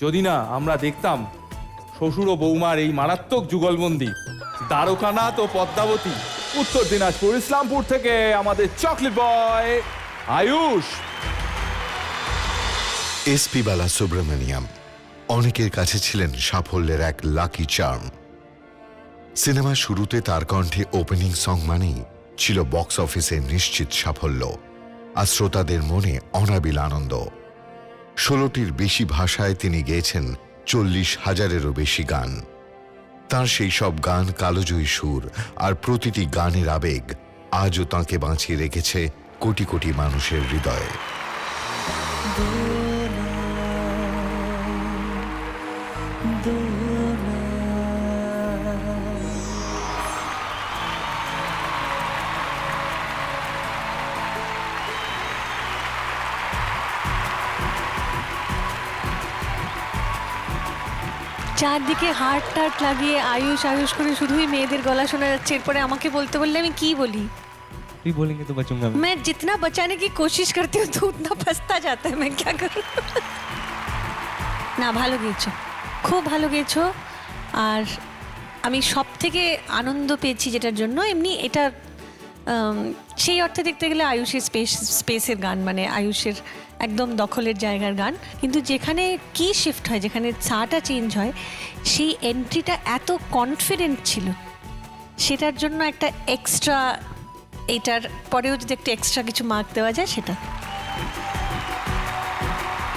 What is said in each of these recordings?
যদি না আমরা দেখতাম শ্বশুর ও বৌমার এই মারাত্মক যুগলবন্দি। দ্বারকানাথ ও পদ্মাবতী। উত্তর দিনাজপুর ইসলামপুর থেকে আমাদের চকলেট বয় আয়ুষ। এসপি বালাসুব্রমণিয়াম অনেকের কাছে ছিলেন সাফল্যের এক লাকি চার্ম। সিনেমার শুরুতে তার কণ্ঠে ওপেনিং সং মানেই ছিল বক্স অফিসে নিশ্চিত সাফল্য আর শ্রোতাদের মনে অনাবিল আনন্দ। 16টির বেশি ভাষায় তিনি গেয়েছেন 40,000-এরও বেশি গান। তার সেই সব গান কালোজয়ী সুর আর প্রতিটি গানের আবেগ আজও তাঁকে বাঁচিয়ে রেখেছে কোটি কোটি মানুষের হৃদয়ে। চারদিকে হার্ট টার্ট লাগিয়ে আয়ুষ আয়ুষ করে শুধুই মেয়েদের গলা শোনা যাচ্ছে। এরপরে আমাকে বলতে বললে আমি কি বলি? भी बोलेंगे तो बचूंगा मैं। मैं जितना बचाने की कोशिश करती हूँ तो उतना फंसता जाता है, मैं क्या करूँ। না, ভালো গেয়েছো, খুব ভালো গেয়েছো। আর আমি সব থেকে আনন্দ পেয়েছি যেটার জন্য, এমনি এটা সেই অর্থে দেখতে গেলে আয়ুষের স্পেসের গান, মানে আয়ুষের একদম দখলের জায়গার গান। কিন্তু যেখানে কি শিফট হয়, যেখানে সাটা চেঞ্জ হয়, সেই এন্ট্রিটা এত কনফিডেন্ট ছিল, সেটার জন্য একটা এক্সট্রা, এটার পরেও যদি একটা এক্সট্রা কিছু মার্ক দেওয়া যায় সেটা।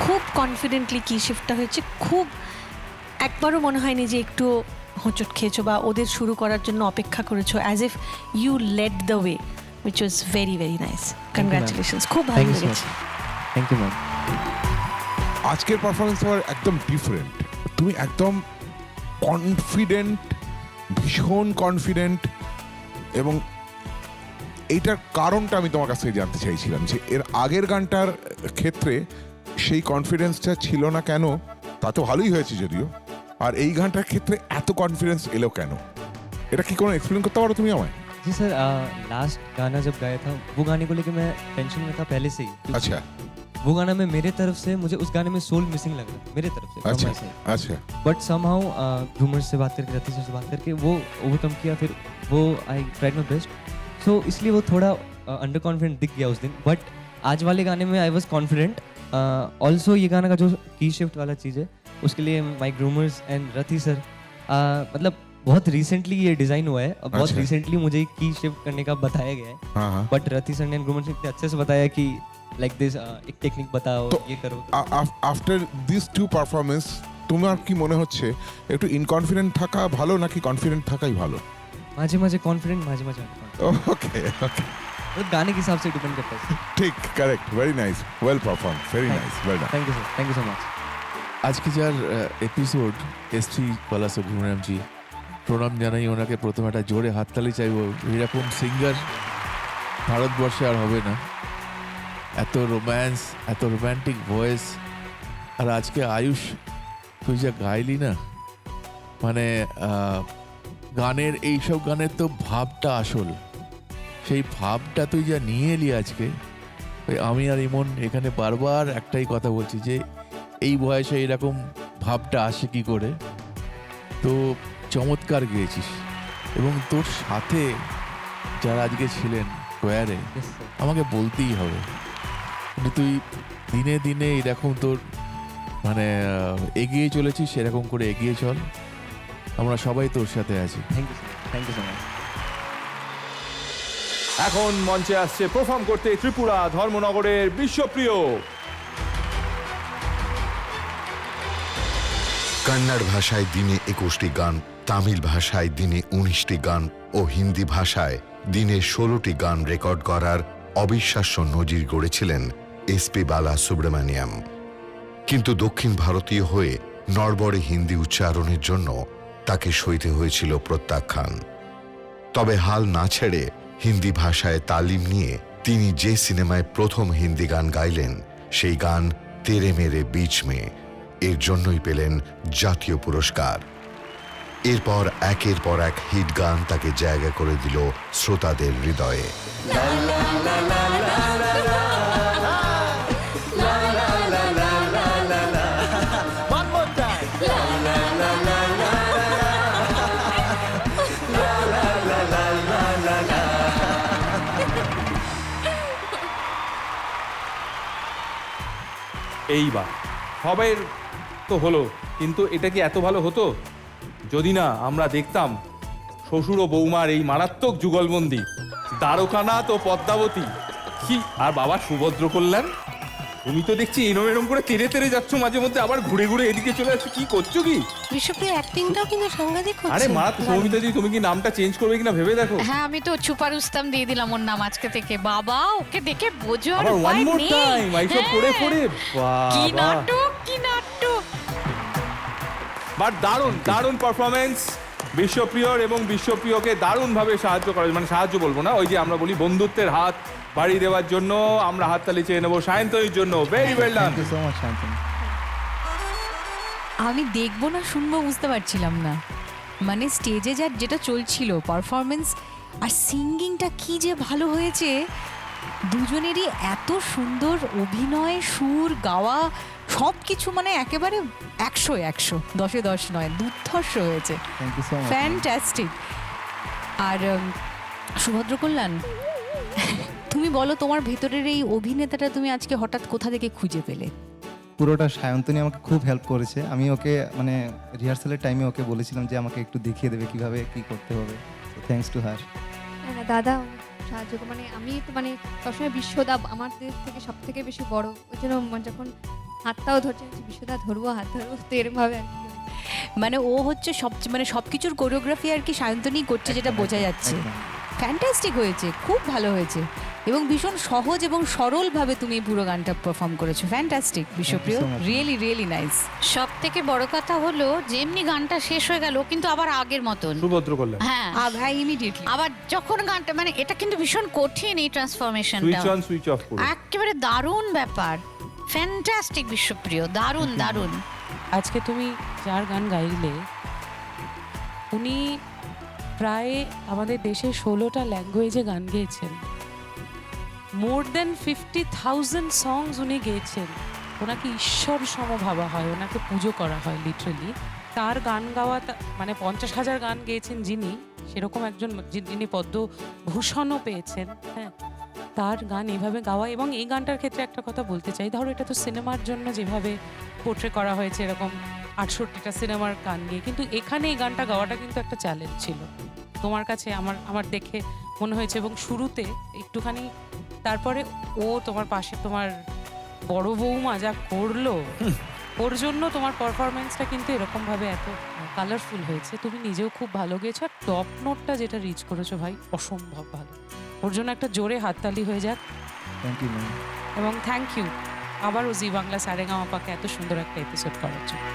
খুব কনফিডেন্টলি কি শিফটটা হয়েছে, খুব একবারও মনে হয়নি যে একটু হোঁচট খেয়েছো বা ওদের শুরু করার জন্য অপেক্ষা করেছো। As if you led the way, which was very very nice. Congratulations, খুব ভালো লেগেছে। Thank you ma'am. আজকের পারফরমেন্স তোমার একদম ডিফারেন্ট। তুমি একদম কনফিডেন্ট, ভীষণ কনফিডেন্ট। এবং এইটার কারণটা আমি তোমার কাছ থেকে জানতে চাইছিলাম যে এর আগের গানটার ক্ষেত্রে সেই কনফিডেন্সটা ছিল না কেন? তা তো ভালোই হয়েছে যদিও। আর এই গানটার ক্ষেত্রে এত কনফিডেন্স এলো কেন? এটা কি কোনো এক্সপ্লেন করতে পারো তুমি আমায়? जी सर, लास्ट गाना जब गाया था वो गाने को लेकर मैं टेंशन में था पहले से ही। अच्छा, वो गाना मैं मेरे तरफ से, मुझे उस गाने में सोल मिसिंग लग रहा मेरे तरफ से। अच्छा, अच्छा। बट समहाउ ग्रूमर से बात करके, रति सर से बात करके वो ओवरकम किया। फिर वो आई ट्राइड माई बेस्ट, सो इसलिए वो थोड़ा अंडर कॉन्फिडेंट दिख गया उस दिन। बट आज वाले गाने में आई वॉज कॉन्फिडेंट। ऑल्सो ये गाना का जो की शिफ्ट वाला चीज़ है, उसके लिए माई ग्रूमर्स एंड रति सर, मतलब बहुत रिसेंटली ये डिजाइन हुआ है और बहुत अच्छा। रिसेंटली मुझे की शिफ्ट करने का बताया गया है। हाँ। बट रति सर ने ग्रूमर से इतने अच्छे से बताया कि लाइक दिस, एक टेक्निक बताओ, তো ये करो। আফটার দিস টু পারফরমেন্স তোমার কি মনে হচ্ছে একটু ইনকনফিডেন্ট থাকা ভালো নাকি কনফিডেন্ট থাকাই ভালো? माझे माझे कॉन्फिडेंट, माझे माझे unconfident। ওকে ওকে, वो गाने के हिसाब से डिपेंड करता है। ঠিক, correct, very nice, well perform, very nice, well done. Thank you sir, thank you so much. আজকে যার এপিসোড, এসপি বালাসুব্রমণিয়াম জি, প্রণাম জানাই ওনাকে। প্রথমে একটা জোরে হাততালি চাইবো। এরকম সিঙ্গার ভারতবর্ষে আর হবে না। এত রোম্যান্স, এত রোম্যান্টিক ভয়েস। আর আজকে আয়ুষ তুই যা গাইলি না, মানে গানের, এইসব গানের তো ভাবটা আসল, সেই ভাবটা তুই যা নিয়ে এলি আজকে। আমি আর ইমন এখানে বারবার একটাই কথা বলছি যে এই বয়সে এরকম ভাবটা আসে কি করে। তো চমৎকার গেয়েছিস। এবং তোর সাথে যারা আজকে ছিলেন কোয়ারে, Yes, sir. আমাকে বলতেই হবে, কিন্তু তুই দিনে দিনে এরকম তোর মানে এগিয়ে চলেছিস, সেরকম করে এগিয়ে চল। আমরা সবাই তোর সাথে আছি। Thank you so much. এখন মঞ্চে আসছে পারফর্ম করতে ত্রিপুরা ধর্মনগরের বিশ্বপ্রিয় কন্নড় ভাষায় দিনে 21টি গান, তামিল ভাষায় দিনে 19টি গান ও হিন্দি ভাষায় দিনে 16টি গান রেকর্ড করার অবিশ্বাস্য নজির গড়েছিলেন এসপি বালাসুব্রমণিয়াম। কিন্তু দক্ষিণ ভারতীয় হয়ে নড়বড়ে হিন্দি উচ্চারণের জন্য তাকে সইতে হয়েছিল প্রত্যাখ্যান। তবে হাল না ছেড়ে হিন্দি ভাষায় তালিম নিয়ে তিনি যে সিনেমায় প্রথম হিন্দি গান গাইলেন, সেই গান তেরে মেরে বিচ মে, এর জন্যই পেলেন জাতীয় পুরস্কার। এরপর একের পর এক হিট গান তাকে জায়গা করে দিল শ্রোতাদের হৃদয়ে। One more time. এইবার সবের তো হলো, কিন্তু এটা কি এত ভালো হতো যদি না আমরা দেখতাম শ্বশুর ও বৌমার এই মারাত্মক যুগলবন্দি, দ্বারকানাথ ও পদ্মাবতী। কি আর বাবা সুভদ্র কল্যাণ, তুমি তো দেখছি এরম করে তেড়ে তেড়ে যাচ্ছ, মাঝে মধ্যে আবার ঘুরে ঘুরে এদিকে চলে যাচ্ছ, কি করছো কি? বিশ্বপ্রিয় অ্যাক্টিংটাও কিন্তু সাংঘাতিক হচ্ছে। আরে মারাত্মক। সৌমিতা জি, তুমি কি নামটা চেঞ্জ করবে কিনা ভেবে দেখো। হ্যাঁ, আমি তো ছুপা রুস্তাম দিয়ে দিলাম ওর নাম আজকে থেকে। বাবা, ওকে দেখে বোঝো আর আবার ওয়ান উপায় মোর নেই। টাইম এইসব পড়ে পড়ে, কি বাবা। নাটক, কি নাটক। বাট দারুণ দারুণ পারফরমেন্স বিশ্বপ্রিয়র, এবং বিশ্বপ্রিয়কে দারুণভাবে সাহায্য করা, মানে সাহায্য বলবো না, ওই যে আমরা বলি বন্ধুত্বের হাত বাড়িয়ে দেওয়ার জন্য আমরা হাততালি চেয়ে নেবো সায়ন্তনীর জন্য। Very well done. আমি দেখবো না শুনবো বুঝতে পারছিলাম না, মানে স্টেজে যেটা চলছিল পারফরমেন্স আর সিঙ্গিংটা কি যে ভালো হয়েছে দুজনেরই, এত সুন্দর অভিনয়, সুর, গাওয়া সব কিছু, মানে একেবারে 100 10-এ 10 নয়, দুর্ধর্ষ হয়েছে, ফ্যান্টাস্টিক। আর সুভদ্র কল্যাণ, তুমি বলো তোমার ভেতরের এই অভিনেতাটা তুমি আজকে হঠাৎ কোথা থেকে খুঁজে পেলে? পুরোটা সায়ন্তনী আমাকে খুব হেল্প করেছে। আমি ওকে মানে রিহার্সালের টাইমে ওকে বলেছিলাম যে আমাকে একটু দেখিয়ে দেবে কিভাবে কি করতে হবে। Thanks to her. না দাদা সাহায্য মানে আমি তো মানে সবসময় বিশ্বদা আমাদের থেকে সব থেকে বেশি বড়, ওই জন্য যখন হাতটাও ধরছে বিশ্বদা ধরবো, হাত ধরবো, তো এরমভাবে আর কি। মানে ও হচ্ছে মানে সবকিছুর কোরিওগ্রাফি আর কি সায়ন্তনী করছে, যেটা বোঝা যাচ্ছে। ফ্যান্টাস্টিক হয়েছে, খুব ভালো হয়েছে, এবং ভীষণ সহজ এবং সরলভাবে তুমি পুরো গানটা পারফর্ম করেছো। Fantastic Bishwapriya, really really nice. সব থেকে বড় কথা হলো যেমনি গানটা শেষ হয়ে গেল কিন্তু আবার আগের মতন। সুভদ্র কল্যাণ হ্যাঁ, ভাই ইমিডিয়েটলি আবার যখন গানটা, মানে এটা কিন্তু ভীষণ কঠিন এই ট্রান্সফরমেশনটা, সুইচ অন সুইচ অফ করে। একেবারে দারুণ ব্যাপার। ফ্যান্টাস্টিক বিশ্বপ্রিয়, দারুণ দারুণ। আজকে তুমি যার গান গাইলে, উনি প্রায় আমাদের দেশে 16টা ল্যাঙ্গুয়েজে গান গেয়েছেন, মোর দেন 50,000 সংস উনি গেয়েছেন। ওনাকে ঈশ্বর সম ভাবা হয়, ওনাকে পুজো করা হয় লিটারেলি। তার গান গাওয়া মানে 50,000 গান গেয়েছেন যিনি, সেরকম একজন যিনি পদ্মভূষণও পেয়েছেন। হ্যাঁ, তার গান এভাবে গাওয়া, এবং এই গানটার ক্ষেত্রে একটা কথা বলতে চাই, ধরো এটা তো সিনেমার জন্য যেভাবে পোর্ট্রে করা হয়েছে এরকম 68টা সিনেমার গান নিয়ে, কিন্তু এখানে এই গানটা গাওয়াটা কিন্তু একটা চ্যালেঞ্জ ছিল তোমার কাছে, আমার দেখে মনে হয়েছে। এবং শুরুতে একটুখানি, তারপরে ও তোমার পাশে তোমার বড় বৌমা যা করলো, ওর জন্য তোমার পারফরমেন্সটা কিন্তু এরকমভাবে এত কালারফুল হয়েছে। তুমি নিজেও খুব ভালো গেছো, আর টপ নোটটা যেটা রিচ করেছো ভাই, অসম্ভব ভালো। ওর জন্য একটা জোরে হাততালি হয়ে যাক। Thank you ma'am. এবং থ্যাংক ইউ আবারও জি বাংলা সারেগামাপাকে এত সুন্দর একটা এপিসোড করার জন্য।